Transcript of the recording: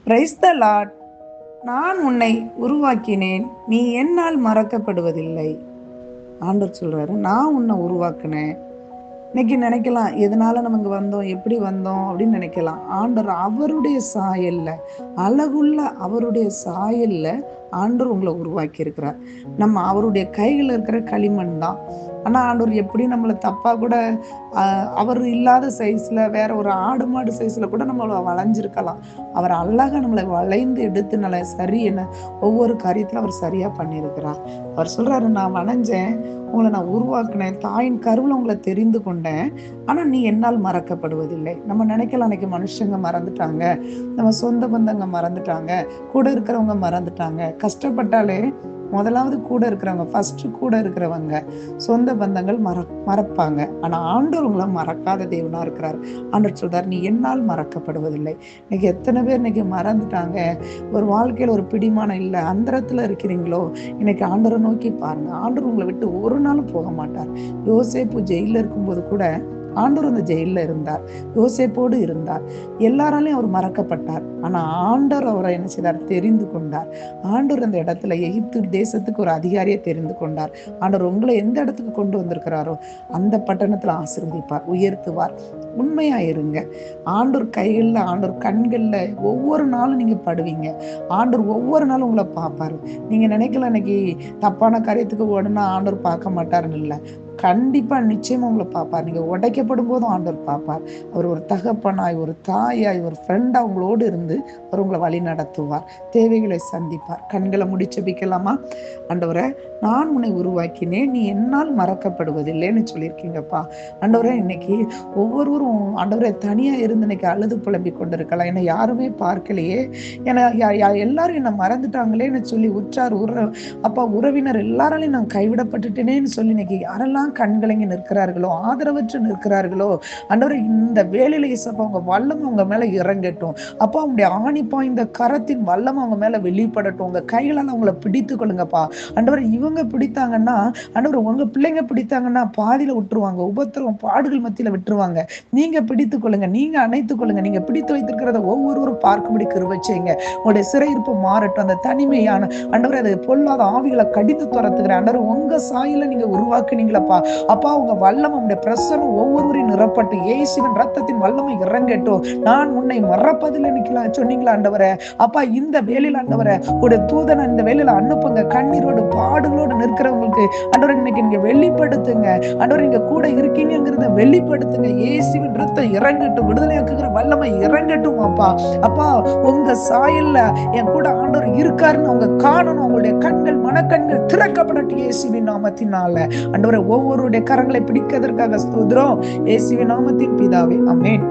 Praise the Lord. நான் உன்னை உருவாக்கினேன், நீ என்னால் மறக்கப்படுவதில்லை. ஆண்டவர் சொல்றாரு, நான் உன்னை உருவாக்குனேன். இன்னைக்கு நினைக்கலாம், எதனால நமக்கு வந்தோம், எப்படி வந்தோம் அப்படின்னு நினைக்கலாம். ஆண்டவர் அவருடைய சாயல்ல, அழகுள்ள அவருடைய சாயல்ல ஆண்டவர் உங்களை உருவாக்கி இருக்கிறார். நம்ம அவருடைய கையில் இருக்கிற களிமண் தான். ஆனா ஆண்டவர் எப்படி நம்மளை தப்பா கூட அவர் இல்லாத சைஸ்ல வேற ஒரு ஆடு மாடு சைஸ்ல கூட நம்மளை வளைஞ்சிருக்கலாம். அவர் அழகா நம்மளை வளைந்து எடுத்து நல்ல சரி என்ன ஒவ்வொரு காரியத்துல அவர் சரியா பண்ணியிருக்கிறார். அவர் சொல்றாரு, நான் வளைஞ்சேன், உங்களை நான் உருவாக்குனேன், தாயின் கருவுல உங்களை தெரிந்து கொண்டேன், ஆனா நீ என்னால் மறக்கப்படுவதில்லை. நம்ம நினைக்கலாம், அன்னைக்கு மனுஷங்க மறந்துட்டாங்க, நம்ம சொந்த பந்தங்க மறந்துட்டாங்க, கூட இருக்கிறவங்க மறந்துட்டாங்க. கஷ்டப்பட்டாலே முதலாவது கூட இருக்கிறவங்க, ஃபர்ஸ்ட் கூட இருக்கிறவங்க, சொந்த பந்தங்கள் மறப்பாங்க. ஆனா ஆண்டவர் உங்களை மறக்காத தேவனா இருக்கிறார். ஆண்டவர் சொல்றார், நீ என்னால் மறக்கப்படுவதில்லை. இன்னைக்கு எத்தனை பேர் இன்னைக்கு மறந்துட்டாங்க, ஒரு வாழ்க்கையில ஒரு பிடிமானம் இல்லை, அந்தரத்துல இருக்கிறீங்களோ, இன்னைக்கு ஆண்டவரை நோக்கி பாருங்க. ஆண்டவர் உங்களை விட்டு ஒரு நாளும் போக மாட்டார். யோசேப்பு ஜெயில இருக்கும்போது கூட ஆண்டவர் அந்த ஜெயில இருந்தார், யோசேப்போடு இருந்தார். எல்லாராலையும் அவர் மறக்கப்பட்டார். ஆனா ஆண்டவர் அவரை என்ன செய்தார், தெரிந்து கொண்டார். ஆண்டவர் அந்த இடத்துல எகிப்து தேசத்துக்கு ஒரு அதிகாரியை தெரிந்து கொண்டார். ஆண்டவர் உங்களை எந்த இடத்துக்கு கொண்டு வந்திருக்கிறாரோ அந்த பட்டணத்துல ஆசீர்வதிப்பார், உயர்த்துவார். உண்மையா இருங்க. ஆண்டவர் கைகள்ல, ஆண்டவர் கண்கள்ல ஒவ்வொரு நாளும் நீங்க படுவீங்க. ஆண்டவர் ஒவ்வொரு நாளும் உங்களை பார்ப்பாரு. நீங்க நினைக்கல இன்னைக்கு தப்பான காரியத்துக்கு ஓடுனா ஆண்டவர் பார்க்க மாட்டாருன்னு இல்லை. கண்டிப்பா நிச்சயமா உங்களை பார்ப்பார். நீங்க உடைக்கப்படும் போதும் ஆண்டவர் பார்ப்பார். அவர் ஒரு தகப்பனாய், ஒரு தாயாய், ஒரு ஃப்ரெண்டா உங்களோடு இருந்து அவர் உங்களை வழி நடத்துவார், தேவைகளை சந்திப்பார். கண்களை முடிச்சபிக்கலாமா? ஆண்டவரே, நான் உன்னை உருவாக்கினேன், நீ என்னால் மறக்கப்படுவதில்லைன்னு சொல்லியிருக்கீங்கப்பா. ஆண்டவரே, இன்னைக்கு ஒவ்வொருவரும் ஆண்டவரே தனியா இருந்து இன்னைக்கு அழுது புலம்பி கொண்டிருக்கலாம். என்னை யாருமே பார்க்கலையே, எல்லாரும் என்னை மறந்துட்டாங்களேன்னு சொல்லி உறவினர் எல்லாராலையும் நான் கைவிடப்பட்டுட்டேனேன்னு சொல்லி இன்னைக்கு யாரெல்லாம் கண்கலங்கி நிற்கிறார்களோ, ஆதரவற்று நிற்கிறார்களோ, ஆண்டவரே இந்த வேலையில இயேசுப்பா உங்க வல்லமை உங்க மேல இறங்கட்டும். அப்பா, உங்களுடைய ஆணி பாய்ந்த கரத்தின் வல்லமை அவங்க மேல வெளிப்படட்டும். உங்க கைகளால அவங்கள பிடித்து கொள்ளுங்கப்பா. ஆண்டவரே, இவங்க பிடித்தாங்கன்னா, ஆண்டவரே உங்க பிள்ளைங்க பிடித்தாங்கன்னா பாதியில விட்டுருவாங்க, உபத்திரவம் பாடுகள் மத்தியில விட்டுருவாங்க. நீங்க பிடித்துக் கொள்ளுங்க, நீங்க அணைத்துக் கொள்ளுங்க. நீங்க பிடித்து வைத்திருக்கிறத ஒவ்வொருவரும் பார்க்கும்படி கிருபை செய்யுங்க. உங்களுடைய சிறையிருப்பு மாறட்டும். அந்த தனிமையான ஆண்டவரே, அது பொல்லாத ஆவிகளை கடித்து துரத்துக்கிறேன். ஆண்டவரே, உங்க சாயில நீங்க உருவாக்குனீங்களப்பா. அப்பா, உங்க வல்லமை, உங்களுடைய பிரசன்னம் ஒவ்வொருவரையும் நிரப்பட்டு இயேசுவின் ரத்தத்தின் வல்லமை இறங்கட்டும். நான் உன்னை மறப்பதில்லை சொன்னீங்களா ஆண்டவரே. அப்பா, இந்த வேலையில ஆண்டவரே உடைய தூதனை இந்த வேலையில அனுப்புங்க. கண்ணீரோடு பாடுகளோடு நிற்கிறவங்களுக்கு ஆண்டவரே இன்னைக்கு நீங்க வெளிப்படுத்துங்க. ஆண்டவரே, நீங்க கூட இருக்கீங்கிறத வெளிப்படுத்துங்க. இயேசுவின் ரத்தம் இறங்கட்டும், விடுதலையாக்குகிற வல்லமை இறங்கட்டும். அப்பா, உங்க சாயல்ல என் கூட ஆண்டவர் இருக்காருன்னு அவங்க காணணும். அவங்களுடைய கண்கள், மனக்கண்கள் திறக்கப்படட்டும் இயேசுவின் நாமத்தினால. ஆண்டவரே, ஒவ்வொருடைய கரங்களை பிடிக்கிறதற்காக ஸ்தோத்திரம். இயேசுவின் நாமத்தின் பிதாவே, ஆமென்.